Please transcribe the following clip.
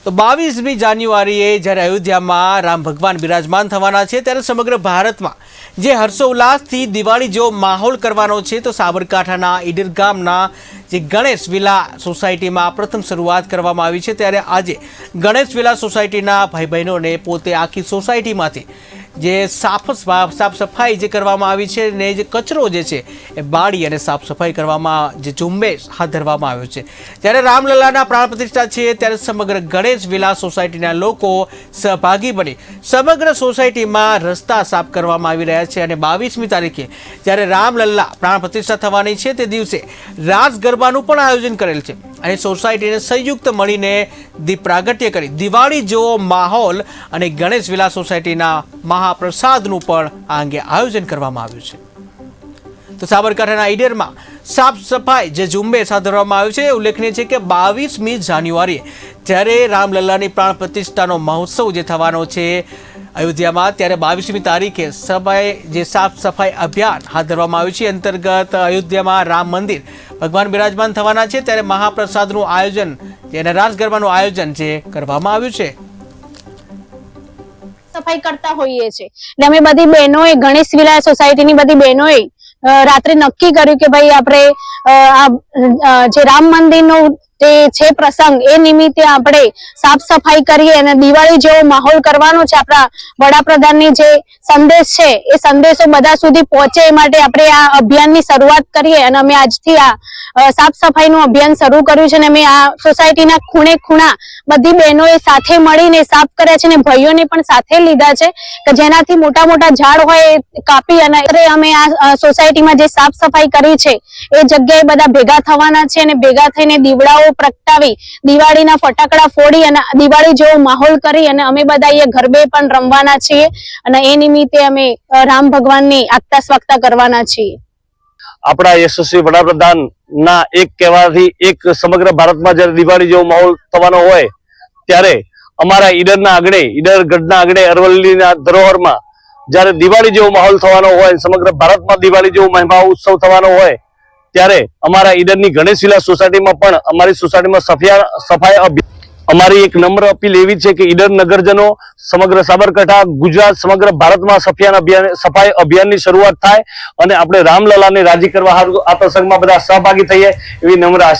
તો 22મી જાન્યુઆરીએ જ્યારે અયોધ્યામાં રામ ભગવાન બિરાજમાન થવાના છે ત્યારે સમગ્ર ભારતમાં જે હર્ષોલ્લાસથી દિવાળી જેવો માહોલ કરવાનો છે તો સાબરકાંઠાના ઈડર ગામના જે ગણેશ વિલા સોસાયટીમાં પ્રથમ શરૂઆત કરવામાં આવી છે ત્યારે આજે ગણેશ વિલા સોસાયટીના ભાઈ બહેનોને પોતે આખી સોસાયટીમાંથી જે સાફ સફાઈ જે કરવામાં આવી છે ને જે કચરો જે છે એ બાળી અને સાફ સફાઈ કરવામાં જે ઝુંબેશ હાથ ધરવામાં આવ્યો છે ત્યારે રામલલ્લાના પ્રાણ પ્રતિષ્ઠા છે ત્યારે સમગ્ર ગણેશ વિલા સોસાયટીના લોકો સહભાગી બની સમગ્ર સોસાયટીમાં રસ્તા સાફ કરવામાં આવી રહ્યા છે અને 22મી તારીખે જ્યારે રામલલ્લા પ્રાણ પ્રતિષ્ઠા થવાની છે તે દિવસે રાસ ગરબાનું પણ આયોજન કરેલ છે અને સોસાયટીને સંયુક્ત મળીને દીપ પ્રાગટ્ય કરી દિવાળી જેવો માહોલ અને ગણેશ વિલા સોસાયટીના મહાપ્રસાદનું પણ આ અંગે આયોજન કરવામાં આવ્યું છે। તો સાબરકાંઠાના ઈડરમાં સાફ સફાઈ જે ઝુંબેશ હાથ ધરવામાં આવ્યું છે ઉલ્લેખનીય છે કે 22મી જાન્યુઆરીએ જ્યારે રામલલ્લાની પ્રાણ પ્રતિષ્ઠાનો મહોત્સવ જે થવાનો છે અયોધ્યામાં ત્યારે 22મી તારીખે જે સાફ સફાઈ અભિયાન હાથ ધરવામાં આવ્યું છે અંતર્ગત અયોધ્યામાં રામ મંદિર ભગવાન બિરાજમાન થવાના છે ત્યારે મહાપ્રસાદનું આયોજન અને રાસ ગરબાનું આયોજન જે કરવામાં આવ્યું છે। સફાઈ કરતા હોઈએ છે એટલે અમે બધી બહેનોએ ગણેશ વિલા સોસાયટીની બધી બહેનોએ રાત્રે નક્કી કર્યું કે ભાઈ આપણે જે રામ મંદિરનો જે છે પ્રસંગ એ નિમિત્તે આપણે સાફ સફાઈ કરીએ અને દિવાળી જેવો માહોલ કરવાનો છે। આપણા વડાપ્રધાનની જે સંદેશ છે એ સંદેશો બધા સુધી પહોંચે એ માટે આપણે આ અભિયાનની શરૂઆત કરીએ અને અમે આજથી આ સાફ સફાઈનું અભિયાન શરૂ કર્યું છે અને અમે આ સોસાયટીના ખૂણે ખૂણા બધી બહેનોએ સાથે મળીને સાફ કર્યા છે અને ભાઈઓને પણ સાથે લીધા છે કે જેનાથી મોટા મોટા ઝાડ હોય એ કાપી અને અમે આ સોસાયટીમાં જે સાફ સફાઈ કરી છે એ જગ્યાએ બધા ભેગા થવાના છે અને ભેગા થઈને દીવડાઓ પ્રગટાવી દિવાળીના ફટાકડા ફોડી અને દિવાળી જેવો માહોલ કરી અને અમે બધા અહીંયા ગરબે પણ રમવાના છીએ અને એ નિમિત્તે અમે રામ ભગવાનની આગતા સ્વાગતા કરવાના છીએ। આપણા યશસ્વી વડાપ્રધાન ના એક કહેવાથી એક સમગ્ર ભારતમાં જ્યારે દિવાળી જેવો માહોલ થવાનો હોય ત્યારે અમારા ઈડરના આંગણે ઈડર ગઢના આંગણે અરવલ્લીના ધરોહરમાં જ્યારે દિવાળી જેવો માહોલ થવાનો હોય સમગ્ર ભારતમાં દિવાળી જેવો મહિમા ઉત્સવ થવાનો હોય ત્યારે અમારા ઈડરની ગણેશ વિલા સોસાયટીમાં પણ અમારી સોસાયટીમાં સફાઈ અભિયાન અમારી એક નમ્ર અપીલ એવી છે કે ઈડર નગરજનો સમગ્ર સાબરકાંઠા ગુજરાત સમગ્ર ભારતમાં સફાઈ અભિયાનની શરૂઆત થાય અને આપણે રામલલ્લાને રાજી કરવા આ પ્રસંગમાં બધા સહભાગી થઈએ એવી નમ્ર